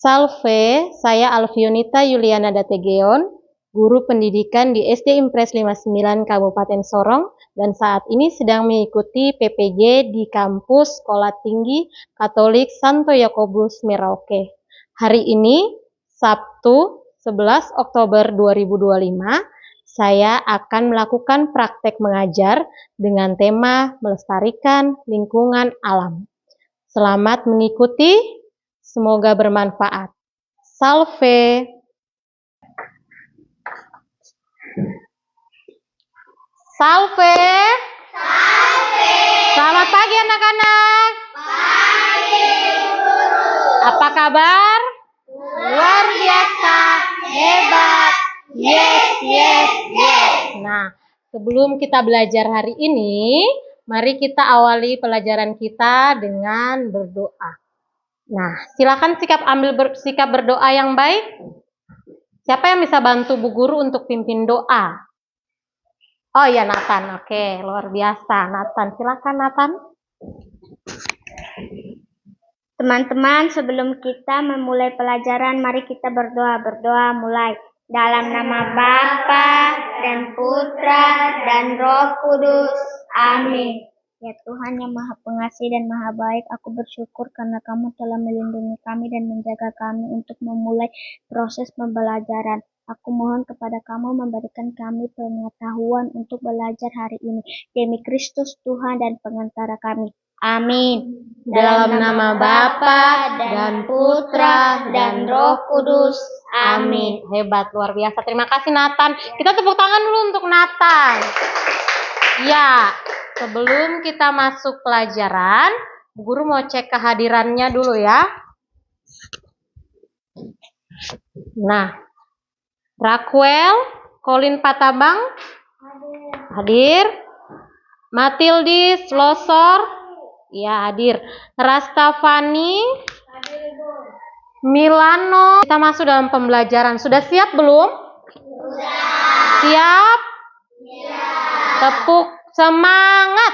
Salve, saya Alfionita Yuliana Dategeon, guru pendidikan di SD Impres 59 Kabupaten Sorong, dan saat ini sedang mengikuti PPG di kampus Sekolah Tinggi Katolik Santo Yakobus Merauke. Hari ini, Sabtu 11 Oktober 2025, saya akan melakukan praktek mengajar dengan tema melestarikan lingkungan alam. Selamat mengikuti, semoga bermanfaat. Salve! Salve! Salve! Selamat pagi anak-anak. Pagi, Guru. Apa kabar? Luar biasa, hebat. Yes, yes, yes. Nah, sebelum kita belajar hari ini, mari kita awali pelajaran kita dengan berdoa. Nah, silakan sikap berdoa yang baik. Siapa yang bisa bantu Bu Guru untuk pimpin doa? Oh iya, Nathan. Oke, luar biasa. Nathan, silakan Nathan. Teman-teman, sebelum kita memulai pelajaran, mari kita berdoa. Berdoa mulai. Dalam nama Bapa dan Putra dan Roh Kudus. Amin. Ya Tuhan yang Maha Pengasih dan Maha Baik, aku bersyukur karena Kamu telah melindungi kami dan menjaga kami untuk memulai proses pembelajaran. Aku mohon kepada Kamu memberikan kami pengetahuan untuk belajar hari ini. Demi Kristus Tuhan dan pengantara kami. Amin. Dalam nama Bapa dan Putra dan Roh Kudus. Amin. Hebat, luar biasa. Terima kasih Nathan. Kita tepuk tangan dulu untuk Nathan. Ya, sebelum kita masuk pelajaran, Bu Guru mau cek kehadirannya dulu ya. Nah, Raquel, Colin Patabang, hadir. Matildis Losor, ya hadir. Rastafani, Milano. Kita masuk dalam pembelajaran. Sudah siap belum? Sudah. Siap? Ya. Tepuk semangat.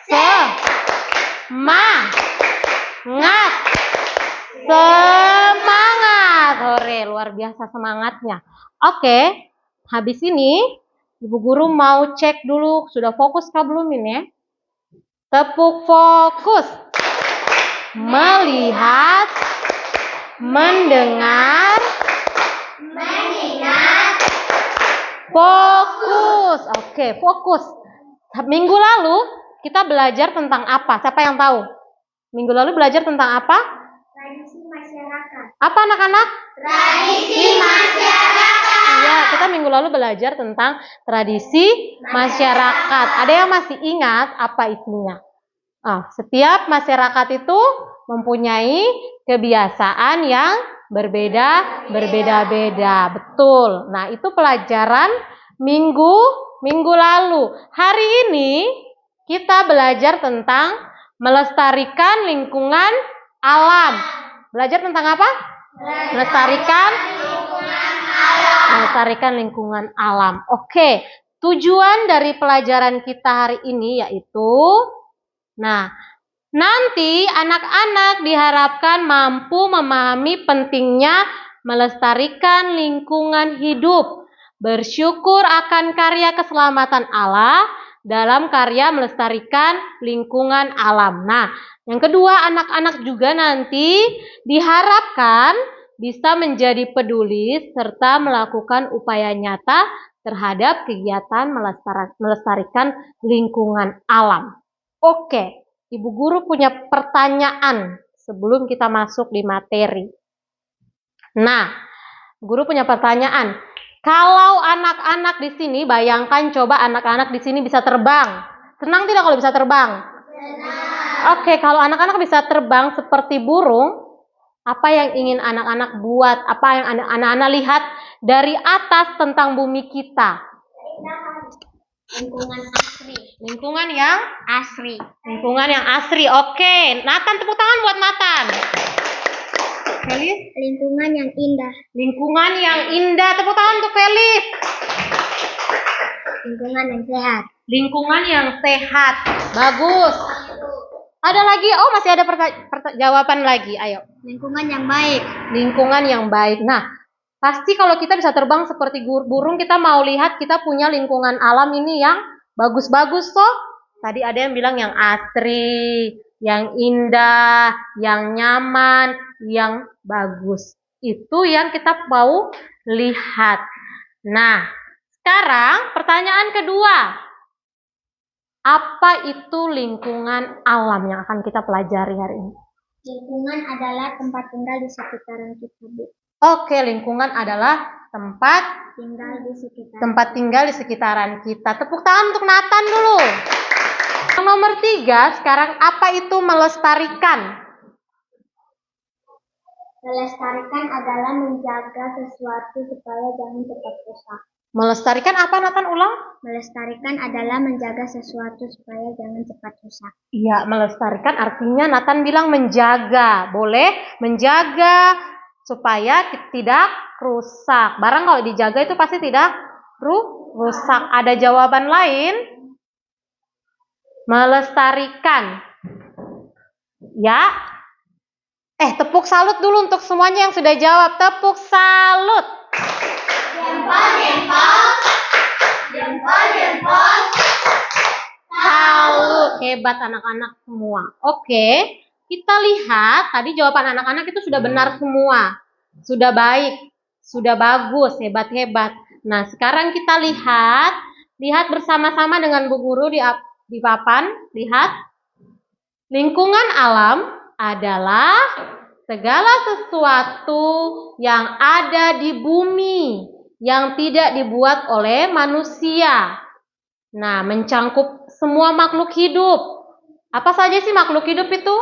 Semangat. Semangat. Hore, luar biasa semangatnya. Oke, habis ini Ibu Guru mau cek dulu. Sudah fokus kah belum ini ya? Tepuk fokus. Melihat. Mendengar. Mengingat. Fokus. Oke, fokus. Minggu lalu kita belajar tentang apa? Siapa yang tahu? Minggu lalu belajar tentang apa? Tradisi masyarakat. Apa anak-anak? Tradisi masyarakat. Iya, kita minggu lalu belajar tentang tradisi masyarakat. Ada yang masih ingat apa isinya? Setiap masyarakat itu mempunyai kebiasaan yang berbeda-beda. Betul. Nah, itu pelajaran minggu lalu. Hari ini kita belajar tentang melestarikan lingkungan alam. Belajar tentang apa? Melestarikan lingkungan alam. Oke, tujuan dari pelajaran kita hari ini yaitu, nanti anak-anak diharapkan mampu memahami pentingnya melestarikan lingkungan hidup, bersyukur akan karya keselamatan Allah dalam karya melestarikan lingkungan alam. Nah, yang kedua, anak-anak juga nanti diharapkan bisa menjadi peduli serta melakukan upaya nyata terhadap kegiatan melestarikan lingkungan alam. Oke, Ibu Guru punya pertanyaan sebelum kita masuk di materi. Nah, Guru punya pertanyaan. Kalau anak-anak di sini, bayangkan coba anak-anak di sini bisa terbang. Senang tidak kalau bisa terbang? Senang. Oke, kalau anak-anak bisa terbang seperti burung, apa yang ingin anak-anak buat? Apa yang anak-anak lihat dari atas tentang bumi kita? Lingkungan asri. Lingkungan yang Asri. Lingkungan yang asri. Oke, Nathan, tepuk tangan buat Nathan. Felis? Lingkungan yang indah. Lingkungan yang indah. Tepuk tangan untuk Felis. Lingkungan yang sehat. Lingkungan yang sehat. Bagus. Ada lagi? Oh, masih ada jawaban lagi. Ayo. Lingkungan yang baik. Lingkungan yang baik. Nah, pasti kalau kita bisa terbang seperti burung, kita mau lihat kita punya lingkungan alam ini yang bagus-bagus toh. Tadi ada yang bilang yang asri, yang indah, yang nyaman, yang bagus. Itu yang kita mau lihat. Nah, sekarang pertanyaan kedua. Apa itu lingkungan alam yang akan kita pelajari hari ini? Lingkungan adalah tempat tinggal di sekitaran kita, Bu. Oke, lingkungan adalah tempat Tinggal tinggal di di sekitaran. sekitaran kita. Tepuk tangan untuk Nathan dulu. Yang nomor 3, sekarang apa itu melestarikan? Melestarikan adalah menjaga sesuatu supaya jangan cepat rusak. Melestarikan apa, Nathan? Ulang. Melestarikan adalah menjaga sesuatu supaya jangan cepat rusak. Iya, melestarikan artinya Nathan bilang menjaga. Boleh menjaga supaya tidak rusak. Barang kalau dijaga itu pasti tidak rusak. Ada jawaban lain? Melestarikan. Ya. Tepuk salut dulu untuk semuanya yang sudah jawab. Tepuk salut. Salut. Hebat anak-anak semua. Oke. Kita lihat tadi jawaban anak-anak itu sudah benar semua. Sudah baik. Sudah bagus. Hebat-hebat. Nah, sekarang kita lihat. Lihat bersama-sama dengan Bu Guru di papan. Lihat. Lingkungan alam adalah segala sesuatu yang ada di bumi yang tidak dibuat oleh manusia. Nah, mencangkup semua makhluk hidup. Apa saja sih makhluk hidup itu?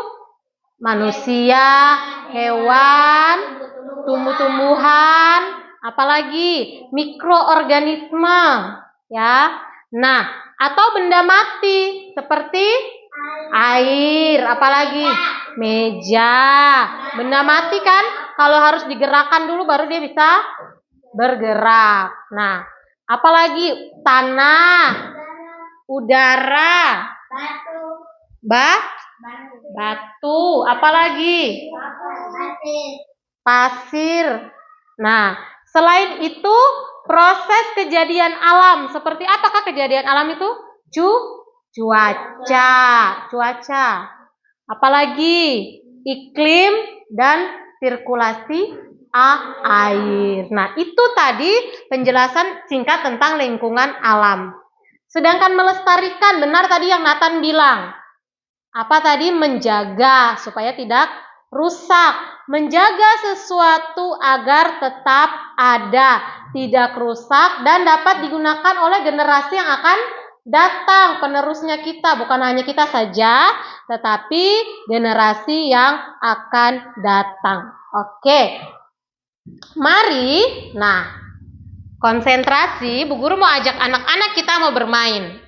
Manusia, hewan, tumbuh-tumbuhan, apalagi mikroorganisme, ya. Nah, atau benda mati seperti air, apalagi meja. Benda mati kan kalau harus digerakkan dulu baru dia bisa bergerak. Nah, apalagi tanah, udara, batu, apalagi pasir. Nah, selain itu proses kejadian alam. Seperti apakah kejadian alam itu? Cuaca. Apalagi iklim dan sirkulasi air. Nah, itu tadi penjelasan singkat tentang lingkungan alam. Sedangkan melestarikan, benar tadi yang Nathan bilang. Apa tadi? Menjaga supaya tidak rusak. Menjaga sesuatu agar tetap ada, tidak rusak, dan dapat digunakan oleh generasi yang akan datang. Penerusnya kita, bukan hanya kita saja, tetapi generasi yang akan datang. Oke. Mari, nah, konsentrasi. Bu Guru mau ajak anak-anak kita mau bermain.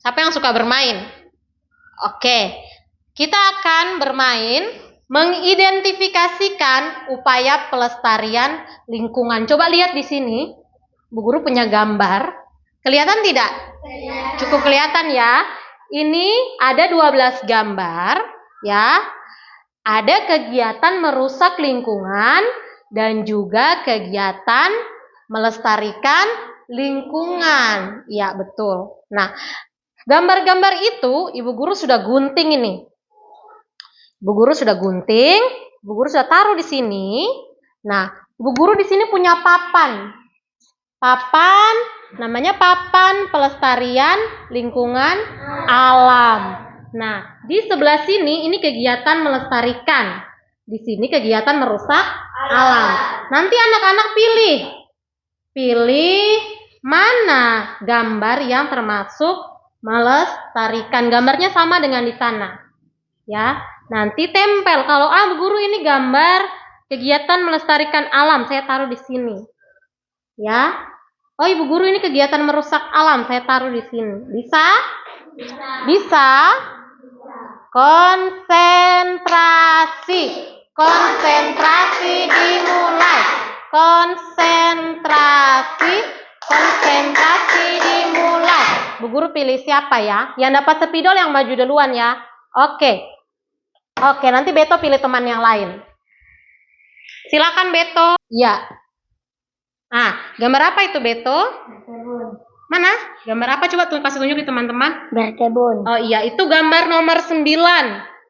Siapa yang suka bermain? Oke. Kita akan bermain mengidentifikasikan upaya pelestarian lingkungan. Coba lihat di sini. Bu Guru punya gambar. Kelihatan tidak? Cukup kelihatan ya. Ini ada 12 gambar, ya. Ada kegiatan merusak lingkungan dan juga kegiatan melestarikan lingkungan. Ya, betul. Nah, gambar-gambar itu Ibu Guru sudah gunting ini. Ibu Guru sudah gunting, Ibu Guru sudah taruh di sini. Nah, Ibu Guru di sini punya papan. Papan, namanya papan pelestarian lingkungan alam. Nah, di sebelah sini ini kegiatan melestarikan. Di sini kegiatan merusak alam. Nanti anak-anak pilih mana gambar yang termasuk melestarikan. Gambarnya sama dengan di sana. Ya, nanti tempel. Kalau Bu Guru ini gambar kegiatan melestarikan alam, saya taruh di sini. Ya. Oh, Ibu Guru ini kegiatan merusak alam, saya taruh di sini. Bisa? Bisa. Konsentrasi. Konsentrasi dimulai. Konsentrasi dimulai. Bu Guru pilih siapa ya? Yang dapat spidol yang maju duluan ya. Oke, nanti Beto pilih teman yang lain. silakan Beto. Iya. Nah, gambar apa itu Beto? Berkebun. Mana? Gambar apa? Coba kasih tunjuk di teman-teman. Berkebun. Oh iya, itu gambar nomor 9.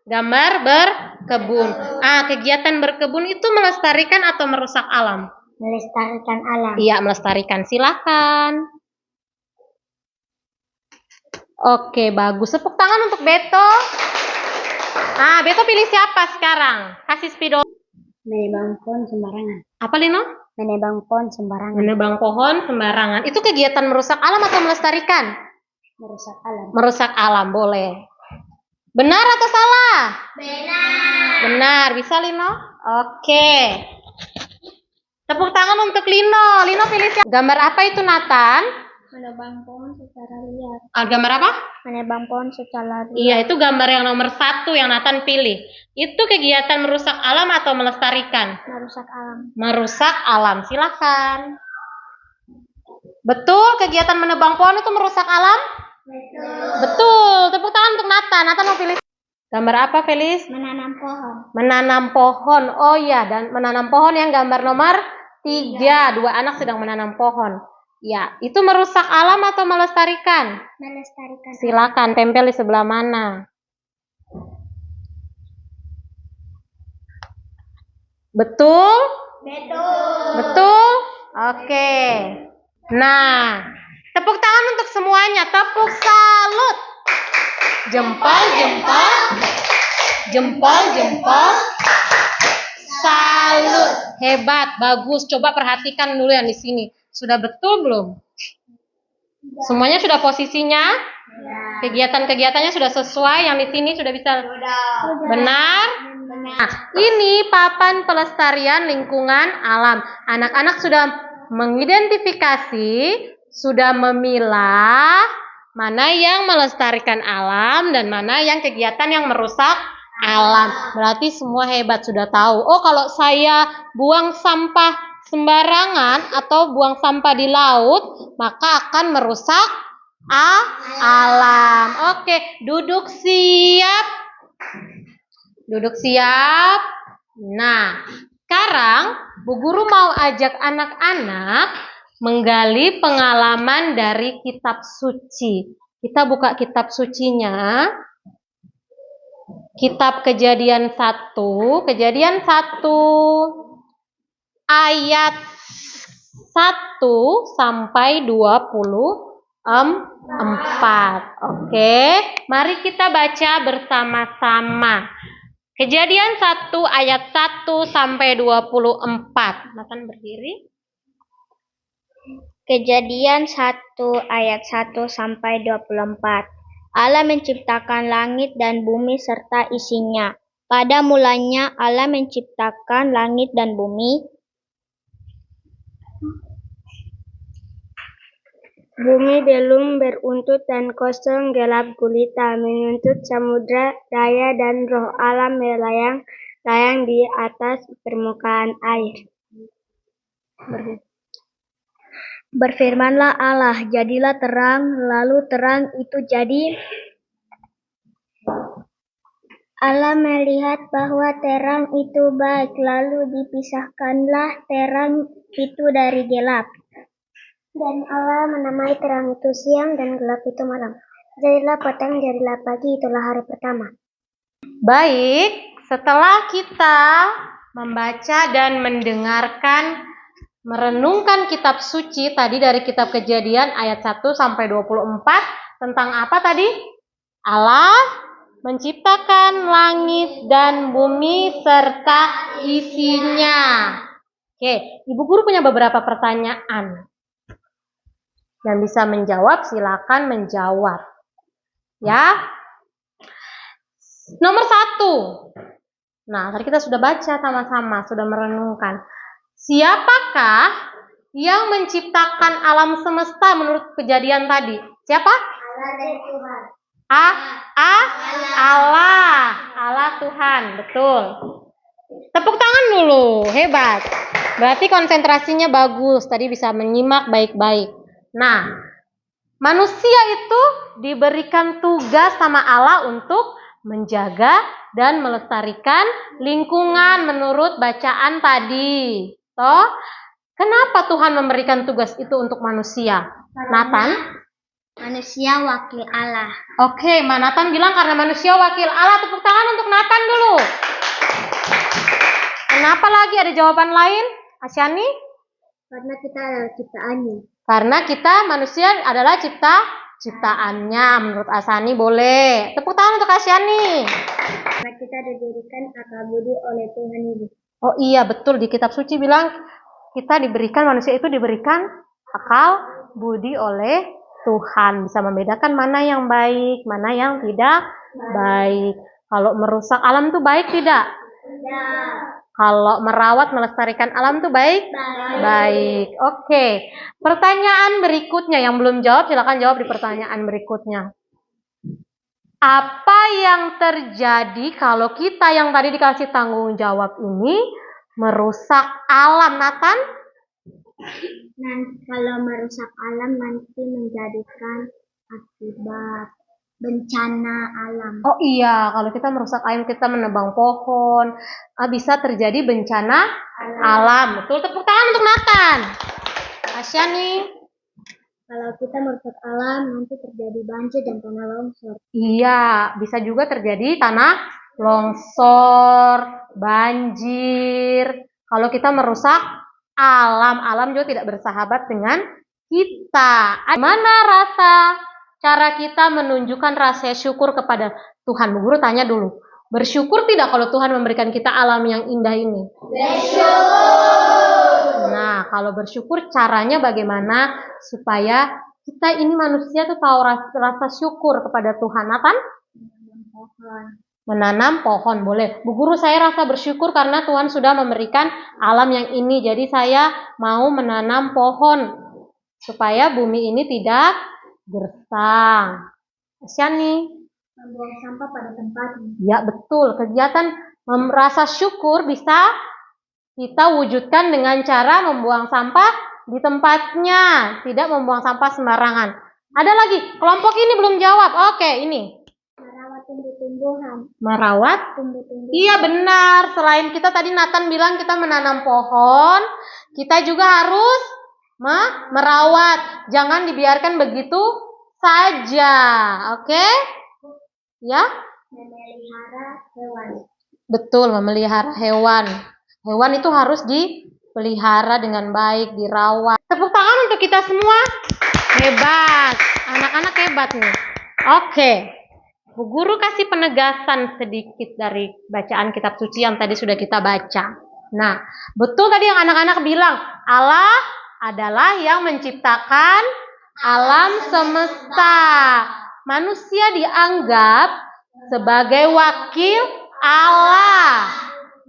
Gambar berkebun. Kegiatan berkebun itu melestarikan atau merusak alam? Melestarikan alam. Iya, melestarikan. Silakan. Oke, bagus. Tepuk tangan untuk Beto. Beto pilih siapa sekarang? Kasih spidol. Menebang pohon sembarangan. Apa, Lino? Menebang pohon sembarangan. Menebang pohon sembarangan. Itu kegiatan merusak alam atau melestarikan? Merusak alam. Merusak alam, boleh. Benar atau salah? Benar. Benar. Bisa, Lino? Oke. Tepuk tangan untuk Lino. Lino pilih siapa? Gambar apa itu, Nathan? Menebang pohon secara liar. Gambar apa? Menebang pohon secara liar. Iya, itu gambar yang nomor 1 yang Nathan pilih. Itu kegiatan merusak alam atau melestarikan? Merusak alam. Merusak alam. Silakan. Betul, kegiatan menebang pohon itu merusak alam? Betul. Betul. Tepuk tangan untuk Nathan. Nathan mau pilih gambar apa, Felis? Menanam pohon. Menanam pohon. Oh iya, dan menanam pohon yang gambar nomor 3. 2 anak sedang menanam pohon. Ya, itu merusak alam atau melestarikan? Melestarikan. Silakan, tempel di sebelah mana? Betul? Betul. Betul? Oke. Nah, tepuk tangan untuk semuanya. Tepuk salut. Jempol, jempol. Jempol, jempol. Salut. Hebat, bagus. Coba perhatikan dulu yang di sini. Sudah betul belum? Semuanya sudah posisinya? Kegiatan-kegiatannya sudah sesuai, yang di sini sudah bisa benar? Nah, ini papan pelestarian lingkungan alam. Anak-anak sudah mengidentifikasi, sudah memilah mana yang melestarikan alam dan mana yang kegiatan yang merusak alam. Berarti semua hebat, sudah tahu. Oh, kalau saya buang sampah sembarangan atau buang sampah di laut, maka akan merusak alam. Oke, duduk siap. Duduk siap. Nah, sekarang Bu Guru mau ajak anak-anak menggali pengalaman dari kitab suci. Kita buka kitab sucinya. Kitab Kejadian 1. Kejadian 1 ayat 1 sampai 24. Oke, mari kita baca bersama-sama. Kejadian 1 ayat 1 sampai 24. Nathan berdiri. Kejadian 1 ayat 1 sampai 24. Allah menciptakan langit dan bumi serta isinya. Pada mulanya Allah menciptakan langit dan bumi. Bumi belum beruntut dan kosong, gelap gulita, menuntut samudra daya dan roh alam melayang-layang di atas permukaan air. Berfirmanlah Allah, jadilah terang, lalu terang itu jadi. Allah melihat bahwa terang itu baik, lalu dipisahkanlah terang itu dari gelap. Dan Allah menamai terang itu siang dan gelap itu malam. Jadilah petang, jadilah pagi, itulah hari pertama. Baik, setelah kita membaca dan mendengarkan, merenungkan kitab suci tadi dari kitab Kejadian ayat 1 sampai 24 tentang apa tadi? Allah menciptakan langit dan bumi serta isinya. Oke, Ibu Guru punya beberapa pertanyaan. Yang bisa menjawab, silakan menjawab. Ya. Nomor 1. Nah, tadi kita sudah baca sama-sama, sudah merenungkan. Siapakah yang menciptakan alam semesta menurut Kejadian tadi? Siapa? Allah dan Tuhan. Allah Tuhan, betul. Tepuk tangan dulu, hebat. Berarti konsentrasinya bagus, tadi bisa menyimak baik-baik. Nah, manusia itu diberikan tugas sama Allah untuk menjaga dan melestarikan lingkungan menurut bacaan tadi. Toh, kenapa Tuhan memberikan tugas itu untuk manusia? Nathan? Manusia wakil Allah. Oke, Nathan bilang karena manusia wakil Allah. Tepuk tangan untuk Nathan dulu. Kenapa lagi ada jawaban lain? Asyani? Karena kita adalah ciptaannya. Karena kita manusia adalah ciptaannya. Menurut Asani boleh. Tepuk tangan untuk Asyani. Karena kita diberikan akal budi oleh Tuhan Ibu. Oh iya, betul. Di kitab suci bilang manusia itu diberikan akal budi oleh Tuhan. Bisa membedakan mana yang baik, mana yang tidak baik. Kalau merusak alam itu baik tidak? Tidak. Kalau merawat, melestarikan alam itu baik? Baik. Oke. Pertanyaan berikutnya yang belum jawab, silakan jawab di pertanyaan berikutnya. Apa yang terjadi kalau kita yang tadi dikasih tanggung jawab ini merusak alam, Nathan? Kalau merusak alam nanti menjadikan akibat bencana alam. Oh iya, kalau kita merusak alam, kita menebang pohon, bisa terjadi bencana alam. Betul, tepuk tangan untuk Nathan. Asyani. Kalau kita merusak alam nanti terjadi banjir dan tanah longsor. Iya, bisa juga terjadi tanah longsor, banjir. Kalau kita merusak alam juga tidak bersahabat dengan kita. Mana cara kita menunjukkan rasa syukur kepada Tuhan? Bu Guru tanya dulu. Bersyukur tidak kalau Tuhan memberikan kita alam yang indah ini? Bersyukur. Nah, kalau bersyukur caranya bagaimana supaya kita ini manusia tuh tahu rasa syukur kepada Tuhan? Nathan? Menanam pohon, boleh. Bu Guru, saya rasa bersyukur karena Tuhan sudah memberikan alam yang ini. Jadi saya mau menanam pohon supaya bumi ini tidak gersang. Asyani? Membuang sampah pada tempatnya. Ya, betul. Kegiatan merasa syukur bisa kita wujudkan dengan cara membuang sampah di tempatnya. Tidak membuang sampah sembarangan. Ada lagi, kelompok ini belum jawab. Oke, ini. Merawat tumbuh-tumbuhan. Merawat? Tumbuh-tumbuhan. Iya, benar. Selain kita tadi Nathan bilang kita menanam pohon, kita juga harus merawat. Jangan dibiarkan begitu saja. Oke? Ya? Memelihara hewan. Betul, memelihara hewan. Hewan itu harus dipelihara dengan baik, dirawat. Tepuk tangan untuk kita semua. Hebat. Anak-anak hebat nih. Oke. Bu Guru kasih penegasan sedikit dari bacaan kitab suci yang tadi sudah kita baca. Nah, betul tadi yang anak-anak bilang, Allah adalah yang menciptakan alam semesta. Manusia dianggap sebagai wakil Allah.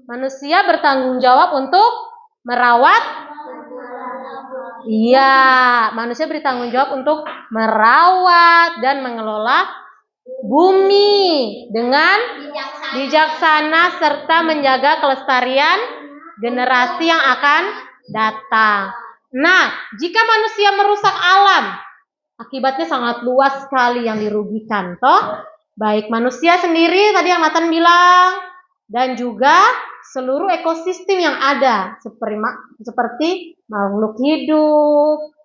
Manusia bertanggung jawab untuk merawat. Iya, manusia bertanggung jawab untuk merawat dan mengelola bumi dengan bijaksana serta menjaga kelestarian generasi yang akan datang. Nah, jika manusia merusak alam, akibatnya sangat luas sekali yang dirugikan, toh? Baik manusia sendiri tadi yang Nathan bilang, dan juga seluruh ekosistem yang ada, seperti makhluk hidup,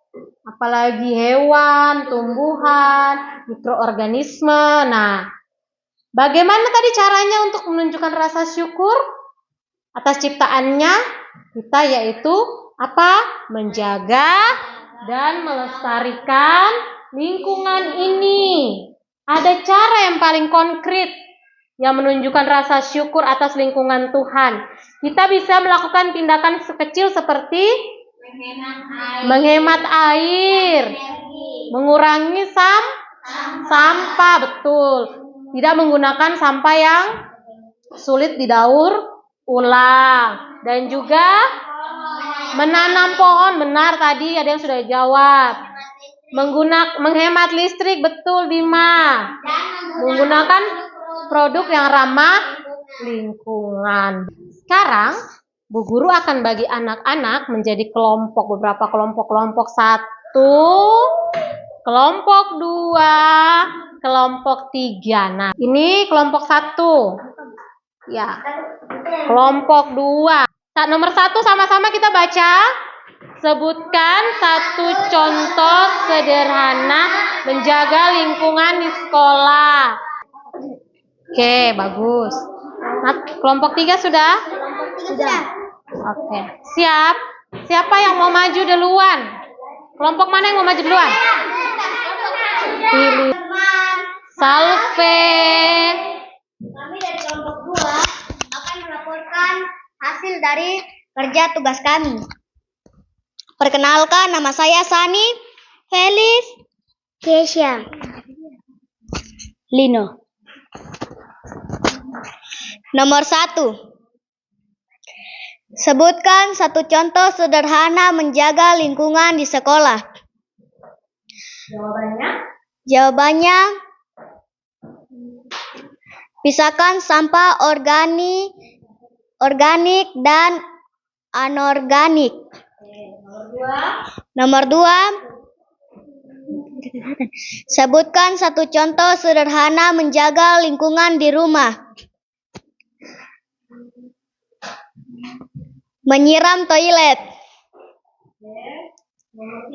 apalagi hewan, tumbuhan, mikroorganisme. Nah, bagaimana tadi caranya untuk menunjukkan rasa syukur atas ciptaannya? Kita yaitu apa? Menjaga dan melestarikan lingkungan ini. Ada cara yang paling konkret yang menunjukkan rasa syukur atas lingkungan Tuhan. Kita bisa melakukan tindakan sekecil seperti menghemat air, mengurangi sampah, betul. Tidak menggunakan sampah yang sulit didaur ulang. Dan juga menanam pohon, benar tadi ada yang sudah jawab. Menghemat listrik, betul Bima. Menggunakan produk yang ramah lingkungan. Sekarang Bu Guru akan bagi anak-anak menjadi beberapa kelompok. 1, Kelompok 2, kelompok 3. Nah, ini kelompok 1. Ya. Kelompok 2. Nomor 1 sama-sama kita baca. Sebutkan satu contoh sederhana menjaga lingkungan di sekolah. Oke, bagus. Nah, kelompok 3 sudah? Sudah. Oke, siap. Siapa yang mau maju duluan? Kelompok mana yang mau maju duluan? Pilih. Salve. Kami dari kelompok 2 akan melaporkan hasil dari kerja tugas kami. Perkenalkan, nama saya Sani, Felis, Keisha, Lino. Nomor 1. Sebutkan satu contoh sederhana menjaga lingkungan di sekolah. Jawabannya, pisahkan sampah organik dan anorganik. Nomor 2. Sebutkan satu contoh sederhana menjaga lingkungan di rumah. Menyiram toilet.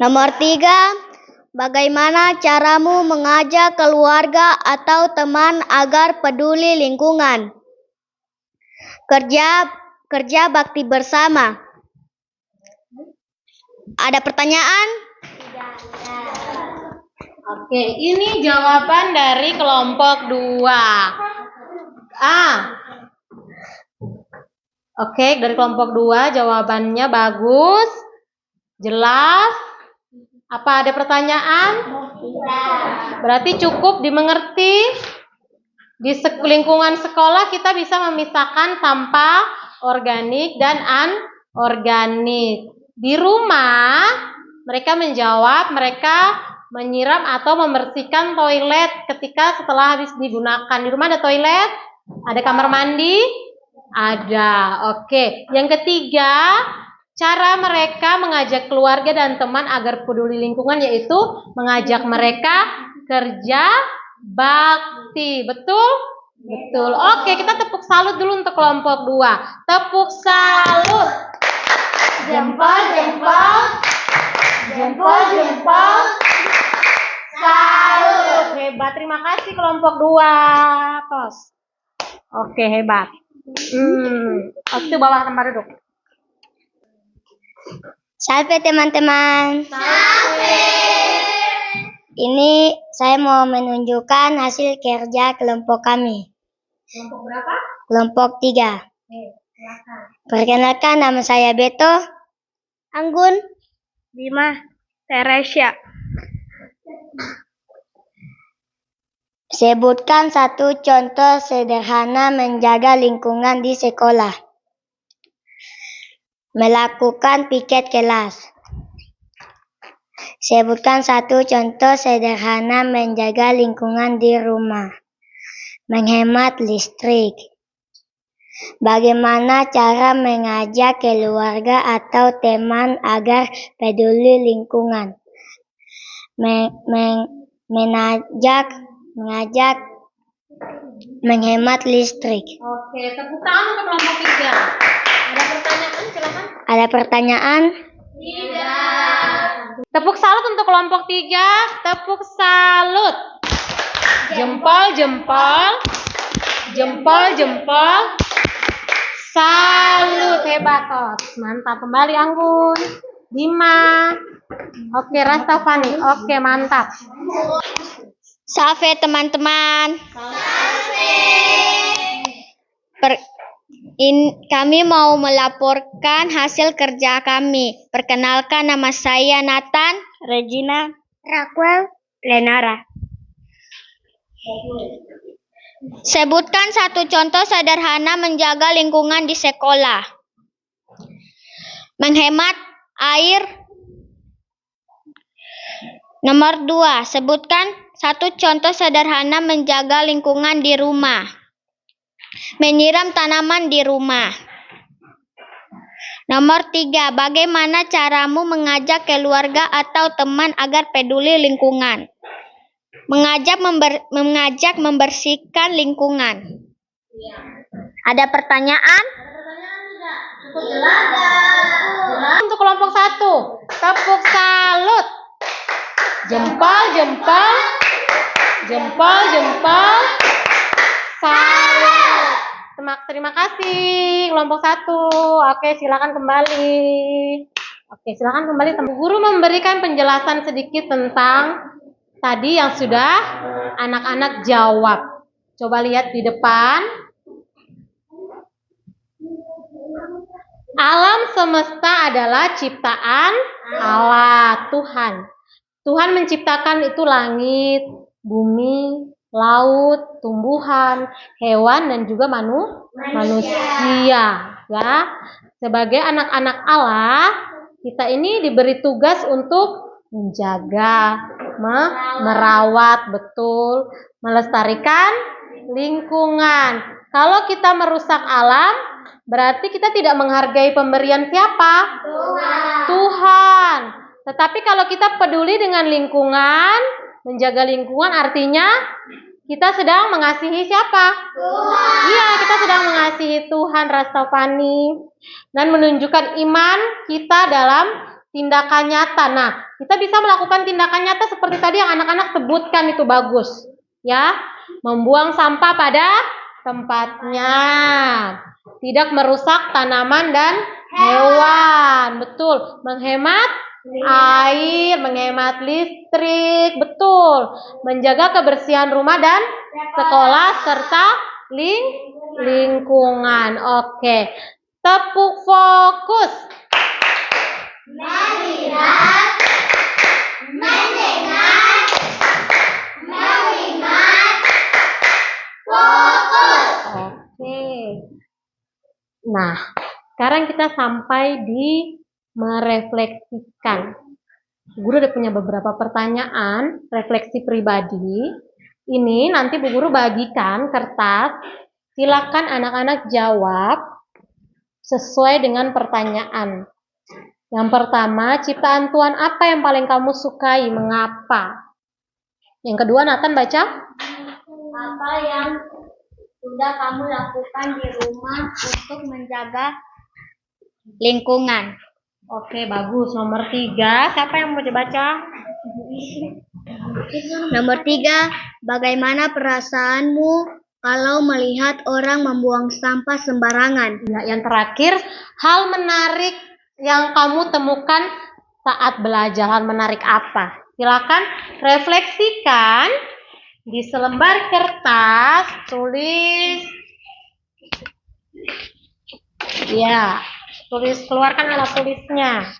Nomor 3. Bagaimana caramu mengajak keluarga atau teman agar peduli lingkungan? Kerja bakti bersama. Ada pertanyaan? Oke, ini jawaban dari kelompok 2. Oke, dari kelompok 2 jawabannya bagus, jelas. Apa ada pertanyaan? Berarti cukup dimengerti. Di lingkungan sekolah kita bisa memisahkan sampah organik dan anorganik. Di rumah mereka menjawab mereka menyiram atau membersihkan toilet ketika setelah habis digunakan. Di rumah ada toilet? Ada kamar mandi? Ada. Oke. Yang ketiga, cara mereka mengajak keluarga dan teman agar peduli lingkungan yaitu mengajak mereka kerja bakti. Betul? Betul. Oke, kita tepuk salut dulu untuk kelompok 2. Tepuk salut. Jempol, jempol. Jempol, jempol. Salut. Hebat. Terima kasih kelompok 2. Tos. Oke, hebat. Oke, bawah tempat duduk. Salve teman-teman. Salve. Ini saya mau menunjukkan hasil kerja kelompok kami. Kelompok berapa? Kelompok 3. Silakan. Perkenalkan, nama saya Beto, Anggun, Bima, Teresia. Sebutkan satu contoh sederhana menjaga lingkungan di sekolah. Melakukan piket kelas. Sebutkan satu contoh sederhana menjaga lingkungan di rumah. Menghemat listrik. Bagaimana cara mengajak keluarga atau teman agar peduli lingkungan? Mengajak menghemat listrik. Oke, tepuk tangan untuk kelompok 3. Ada pertanyaan? Silakan. Ada pertanyaan? Tidak. Tepuk salut untuk kelompok 3. Tepuk salut. Jempol, jempol. Jempol, jempol. Salut. Hebat, Tos. Mantap. Kembali, Anggun. Bima. Oke, Rastafani. Oke, mantap. Salve teman-teman. Kami mau melaporkan hasil kerja kami. Perkenalkan, nama saya Nathan, Regina, Raquel, Lenara. Sebutkan satu contoh sederhana menjaga lingkungan di sekolah. Menghemat air. Nomor 2, sebutkan satu contoh sederhana menjaga lingkungan di rumah. Menyiram tanaman di rumah. Nomor 3, bagaimana caramu mengajak keluarga atau teman agar peduli lingkungan? Mengajak membersihkan lingkungan. Ada pertanyaan? Cukup jelas. Untuk kelompok 1, tepuk salut. Jempol, jempol. Jempol, jempol. Salut. Terima kasih kelompok 1. Oke, silakan kembali. Bu Guru memberikan penjelasan sedikit tentang tadi yang sudah anak-anak jawab. Coba lihat di depan. Alam semesta adalah ciptaan Allah, Tuhan. Tuhan menciptakan itu langit, bumi, laut, tumbuhan, hewan, dan juga manusia. Ya, sebagai anak-anak Allah, kita ini diberi tugas untuk menjaga, merawat, betul, melestarikan lingkungan. Kalau kita merusak alam, berarti kita tidak menghargai pemberian siapa? Tuhan. Tetapi kalau kita peduli dengan lingkungan, menjaga lingkungan artinya kita sedang mengasihi siapa? Tuhan. Iya, kita sedang mengasihi Tuhan, Rastafani, dan menunjukkan iman kita dalam tindakan nyata. Nah, kita bisa melakukan tindakan nyata seperti tadi yang anak-anak sebutkan, itu bagus. Ya, membuang sampah pada tempatnya, tidak merusak tanaman dan hewan, betul, menghemat air, menghemat listrik, betul, menjaga kebersihan rumah dan sekolah serta lingkungan. Oke, tepuk fokus. Melihat, mendengar, mengingat, fokus. Oke. Nah, sekarang kita sampai di merefleksikan. Guru udah punya beberapa pertanyaan, refleksi pribadi. Ini nanti Bu Guru bagikan kertas. Silakan anak-anak jawab sesuai dengan pertanyaan. Yang pertama, ciptaan Tuhan apa yang paling kamu sukai? Mengapa? Yang kedua, Nathan baca. Apa yang sudah kamu lakukan di rumah untuk menjaga lingkungan? Oke, bagus. Nomor 3, siapa yang mau baca? Nomor 3, bagaimana perasaanmu kalau melihat orang membuang sampah sembarangan? Ya, yang terakhir, hal menarik yang kamu temukan saat belajar. Hal menarik apa? Silakan refleksikan di selembar kertas, tulis. Ya, tulis, keluarkan alat tulisnya.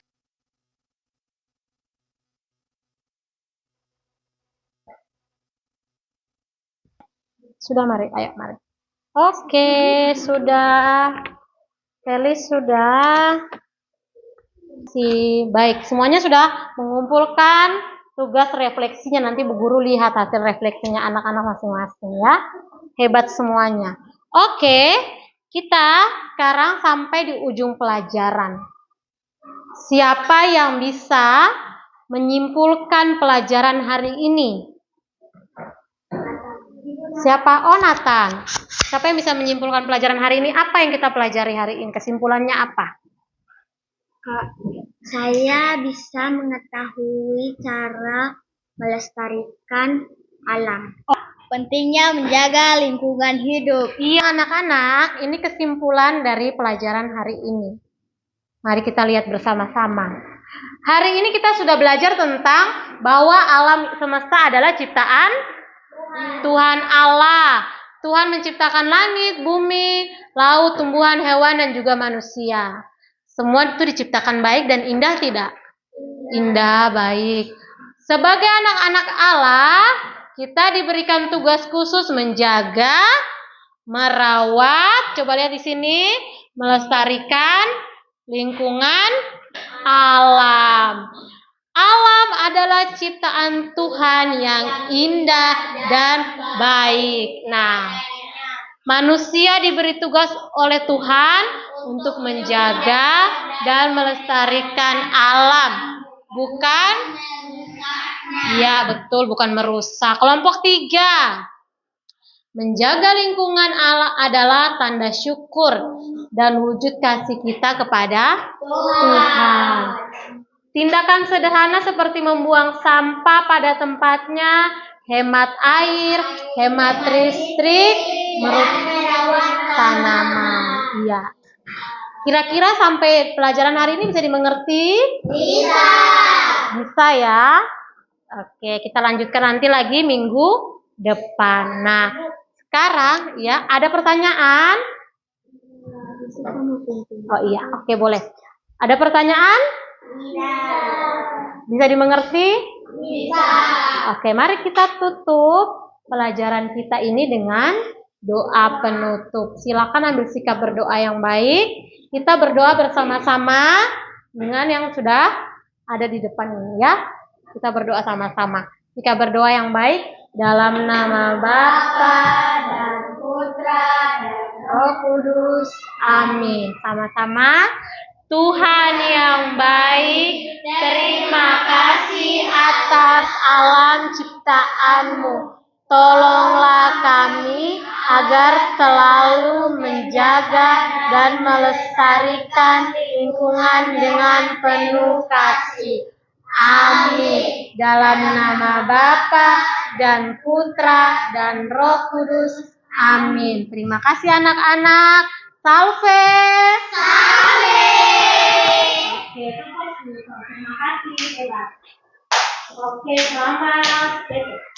Sudah, mari, ayo, mari. Oke, sudah. Felis sudah. Baik, semuanya sudah mengumpulkan tugas refleksinya. Nanti Bu Guru lihat hasil refleksinya anak-anak masing-masing ya. Hebat semuanya. Oke, kita sekarang sampai di ujung pelajaran. Siapa yang bisa menyimpulkan pelajaran hari ini? Siapa? Oh, Nathan. Siapa yang bisa menyimpulkan pelajaran hari ini? Apa yang kita pelajari hari ini? Kesimpulannya apa? Saya bisa mengetahui cara melestarikan alam. Pentingnya menjaga lingkungan hidup. Iya, anak-anak, ini kesimpulan dari pelajaran hari ini. Mari kita lihat bersama-sama. Hari ini kita sudah belajar tentang bahwa alam semesta adalah ciptaan Tuhan Allah. Tuhan menciptakan langit, bumi, laut, tumbuhan, hewan, dan juga manusia. Semua itu diciptakan baik dan indah tidak? Indah, baik. Sebagai anak-anak Allah, kita diberikan tugas khusus menjaga, merawat, coba lihat di sini, melestarikan lingkungan alam. Alam adalah ciptaan Tuhan yang indah dan baik. Nah, Manusia diberi tugas oleh Tuhan untuk menjaga dan melestarikan alam. Bukan? Ya, betul, bukan merusak. Kelompok 3. Menjaga lingkungan adalah tanda syukur dan wujud kasih kita kepada Tuhan. Tindakan sederhana seperti membuang sampah pada tempatnya, hemat air, hemat listrik, merawat tanaman. Iya. Kira-kira sampai pelajaran hari ini bisa dimengerti? Bisa. Bisa ya. Oke, kita lanjutkan nanti lagi minggu depan. Nah, sekarang ya ada pertanyaan? Oh iya, oke boleh. Ada pertanyaan? Bisa dimengerti? Bisa. Oke, mari kita tutup pelajaran kita ini dengan doa penutup. Silakan ambil sikap berdoa yang baik. Kita berdoa bersama-sama dengan yang sudah ada di depan ini ya. Kita berdoa sama-sama. Sikap berdoa yang baik dalam nama Bapa dan Putra dan Roh Kudus. Amin. Sama-sama. Tuhan yang baik, terima kasih atas alam ciptaan-Mu. Tolonglah kami agar selalu menjaga dan melestarikan lingkungan dengan penuh kasih. Amin. Dalam nama Bapa dan Putra dan Roh Kudus. Amin. Terima kasih anak-anak. Salve. Salve. Oke, terima kasih. Oke, selamat.